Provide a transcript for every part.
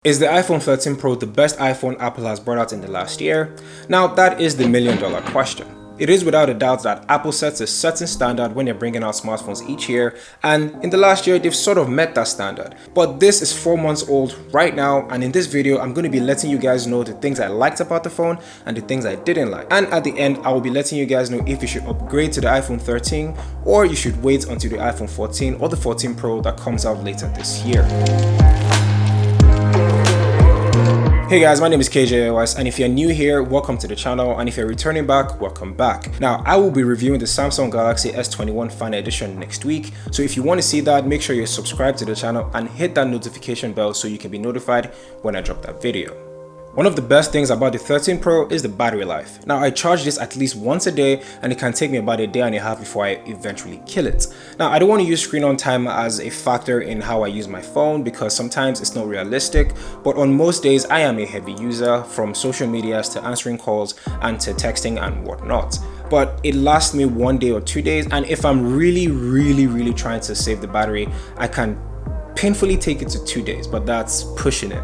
Is the iPhone 13 Pro the best iPhone Apple has brought out in the last year? Now that is the million-dollar question. It is without a doubt that Apple sets a certain standard when they're bringing out smartphones each year, and in the last year they've sort of met that standard. But this is 4 months old right now, and in this video I'm going to be letting you guys know the things I liked about the phone and the things I didn't like. And at the end I will be letting you guys know if you should upgrade to the iPhone 13 or you should wait until the iPhone 14 or the 14 Pro that comes out later this year. Hey guys, my name is KJOS, and if you're new here, welcome to the channel, and if you're returning back, welcome back. Now, I will be reviewing the Samsung Galaxy S21 Fan Edition next week, so if you want to see that, make sure you're subscribed to the channel and hit that notification bell so you can be notified when I drop that video. One of the best things about the 13 Pro is the battery life. Now, I charge this at least once a day, and it can take me about a day and a half before I eventually kill it. Now, I don't want to use screen on time as a factor in how I use my phone because sometimes it's not realistic, but on most days I am a heavy user, from social medias to answering calls and to texting and whatnot. But it lasts me 1 day or 2 days, and if I'm really trying to save the battery, I can painfully take it to 2 days, but that's pushing it.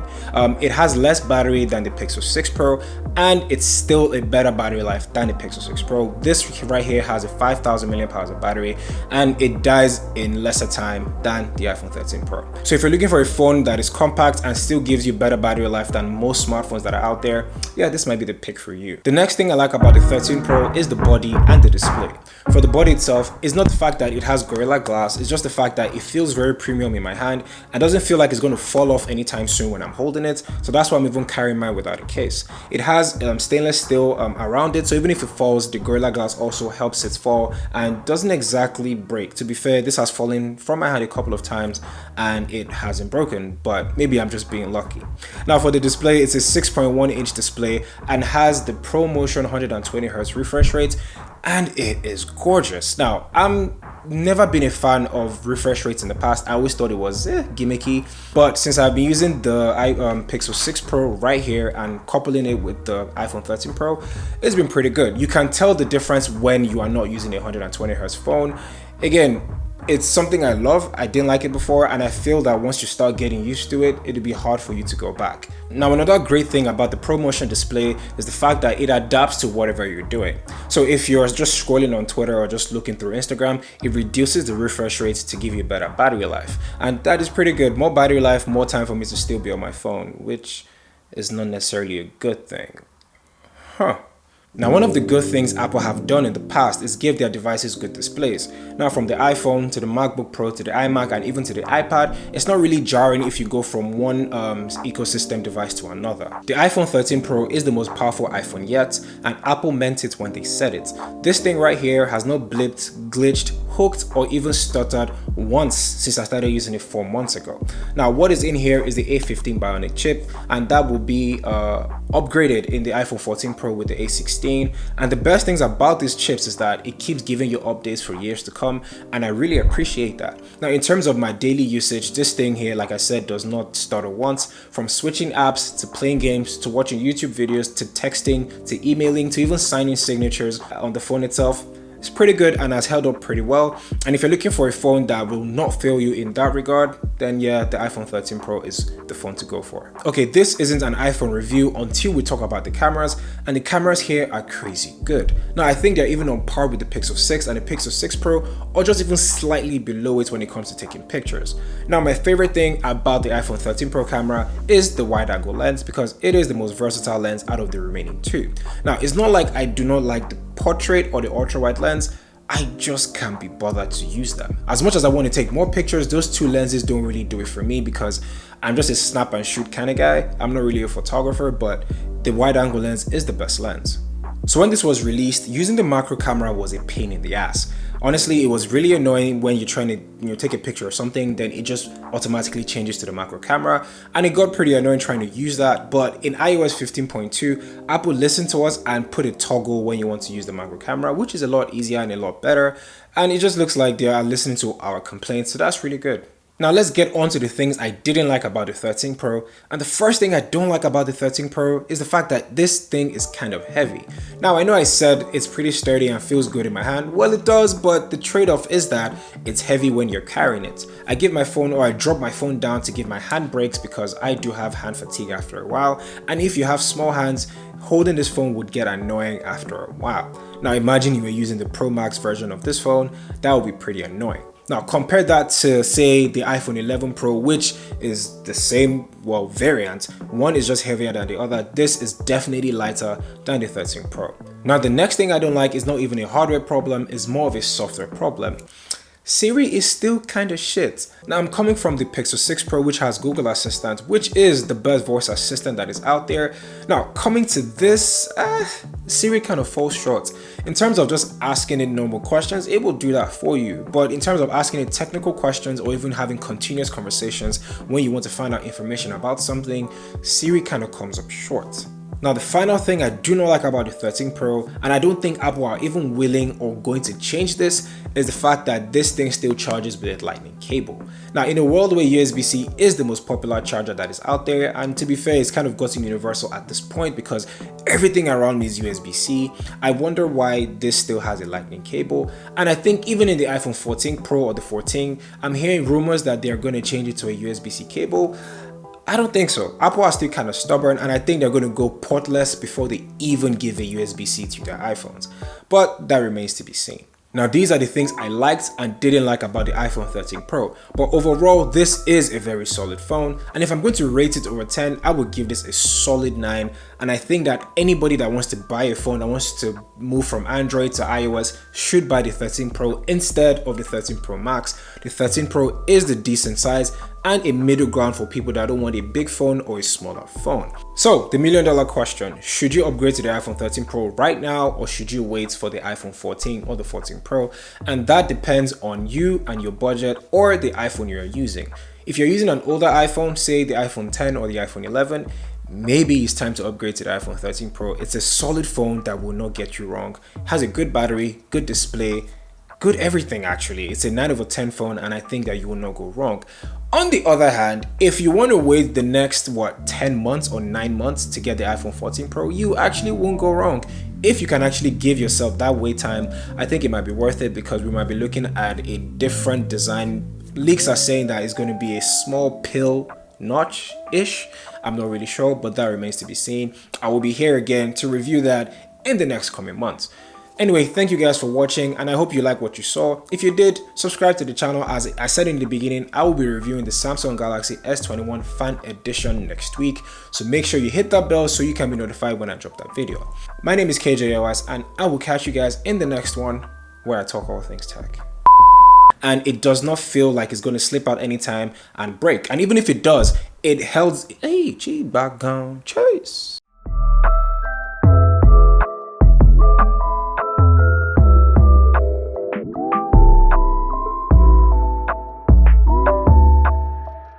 It has less battery than the Pixel 6 Pro, and it's still a better battery life than the Pixel 6 Pro. This right here has a 5,000 mAh of battery, and it dies in lesser time than the iPhone 13 Pro. So if you're looking for a phone that is compact and still gives you better battery life than most smartphones that are out there, yeah, this might be the pick for you. The next thing I like about the 13 Pro is the body and the display. For the body itself, it's not the fact that it has Gorilla Glass, it's just the fact that it feels very premium in my hand and doesn't feel like it's going to fall off anytime soon when I'm holding it, so that's why I'm even carrying mine without a case. It has stainless steel around it, so even if it falls, the Gorilla Glass also helps it fall and doesn't exactly break. To be fair, this has fallen from my hand a couple of times and it hasn't broken, but maybe I'm just being lucky. Now for the display, it's a 6.1-inch display and has the ProMotion 120Hz refresh rate, and it is gorgeous. Now, I'm never been a fan of refresh rates in the past. I always thought it was gimmicky, but since I've been using the Pixel 6 Pro right here and coupling it with the iPhone 13 Pro, it's been pretty good. You can tell the difference when you are not using a 120Hz phone. Again, it's something I love. I didn't like it before, and I feel that once you start getting used to it, it'll be hard for you to go back. Now, another great thing about the ProMotion display is the fact that it adapts to whatever you're doing. So if you're just scrolling on Twitter or just looking through Instagram, it reduces the refresh rate to give you better battery life. And that is pretty good. More battery life, more time for me to still be on my phone, which is not necessarily a good thing. Now, one of the good things Apple have done in the past is give their devices good displays. Now, from the iPhone to the MacBook Pro to the iMac and even to the iPad, it's not really jarring if you go from one ecosystem device to another. The iPhone 13 Pro is the most powerful iPhone yet, and Apple meant it when they said it. This thing right here has not blipped, glitched, hooked, or even stuttered once since I started using it 4 months ago. Now, what is in here is the A15 Bionic chip, and that will be upgraded in the iPhone 14 Pro with the A16. And the best things about these chips is that it keeps giving you updates for years to come, and I really appreciate that. Now, in terms of my daily usage, this thing here, like I said, does not stutter once. From switching apps to playing games to watching YouTube videos to texting to emailing to even signing signatures on the phone itself, it's pretty good and has held up pretty well. And if you're looking for a phone that will not fail you in that regard, then yeah, the iPhone 13 Pro is the phone to go for. Okay, this isn't an iPhone review until we talk about the cameras, and the cameras here are crazy good. Now, I think they're even on par with the Pixel 6 and the Pixel 6 Pro, or just even slightly below it when it comes to taking pictures. Now, my favorite thing about the iPhone 13 Pro camera is the wide angle lens, because it is the most versatile lens out of the remaining two. Now, it's not like I do not like the portrait or the ultra wide lens, I just can't be bothered to use them. As much as I want to take more pictures, those two lenses don't really do it for me because I'm just a snap and shoot kind of guy. I'm not really a photographer, but the wide angle lens is the best lens. So when this was released, using the macro camera was a pain in the ass. Honestly, it was really annoying when you're trying to take a picture of something, then it just automatically changes to the macro camera, and it got pretty annoying trying to use that. But in iOS 15.2, Apple listened to us and put a toggle when you want to use the macro camera, which is a lot easier and a lot better, and it just looks like they are listening to our complaints, so that's really good. Now let's get on to the things I didn't like about the 13 Pro, and the first thing I don't like about the 13 Pro is the fact that this thing is kind of heavy. Now I know I said it's pretty sturdy and feels good in my hand. Well, it does, but the trade-off is that it's heavy when you're carrying it. I drop my phone down to give my hand breaks because I do have hand fatigue after a while, and if you have small hands, holding this phone would get annoying after a while. Now imagine you were using the Pro Max version of this phone, that would be pretty annoying. Now compare that to, say, the iPhone 11 Pro, which is the same, variant. One is just heavier than the other. This is definitely lighter than the 13 Pro. Now the next thing I don't like is not even a hardware problem, it's more of a software problem. Siri is still kind of shit. Now I'm coming from the Pixel 6 Pro, which has Google Assistant, which is the best voice assistant that is out there. Now coming to this, Siri kind of falls short. In terms of just asking it normal questions, it will do that for you. But in terms of asking it technical questions or even having continuous conversations when you want to find out information about something, Siri kind of comes up short. Now the final thing I do not like about the 13 Pro, and I don't think Apple are even willing or going to change this, is the fact that this thing still charges with a lightning cable. Now in a world where USB-C is the most popular charger that is out there, and to be fair, it's kind of gotten universal at this point because everything around me is USB-C, I wonder why this still has a lightning cable. And I think even in the iPhone 14 Pro or the 14, I'm hearing rumors that they're going to change it to a USB-C cable. I don't think so. Apple are still kind of stubborn, and I think they're going to go portless before they even give a USB-C to their iPhones. But that remains to be seen. Now these are the things I liked and didn't like about the iPhone 13 Pro, but overall this is a very solid phone, and if I'm going to rate it over 10, I would give this a solid 9, and I think that anybody that wants to buy a phone that wants to move from Android to iOS should buy the 13 Pro instead of the 13 Pro Max. The 13 Pro is the decent size and a middle ground for people that don't want a big phone or a smaller phone. So the $1 million question, should you upgrade to the iPhone 13 Pro right now, or should you wait for the iPhone 14 or the 14 Pro? And that depends on you and your budget or the iPhone you're using. If you're using an older iPhone, say the iPhone 10 or the iPhone 11, maybe it's time to upgrade to the iPhone 13 Pro. It's a solid phone that will not get you wrong. It has a good battery, good display, good everything actually. It's a 9 over 10 phone, and I think that you will not go wrong. On the other hand, if you want to wait the next 10 months or 9 months to get the iPhone 14 Pro, you actually won't go wrong. If you can actually give yourself that wait time, I think it might be worth it because we might be looking at a different design. Leaks are saying that it's going to be a small pill notch-ish. I'm not really sure, but that remains to be seen. I will be here again to review that in the next coming months. Anyway, thank you guys for watching, and I hope you like what you saw. If you did, subscribe to the channel. As I said in the beginning, I will be reviewing the Samsung Galaxy S21 Fan Edition next week, so make sure you hit that bell so you can be notified when I drop that video. My name is KJOS, and I will catch you guys in the next one where I talk all things tech. And it does not feel like it's going to slip out anytime and break, and even if it does, it held background chase.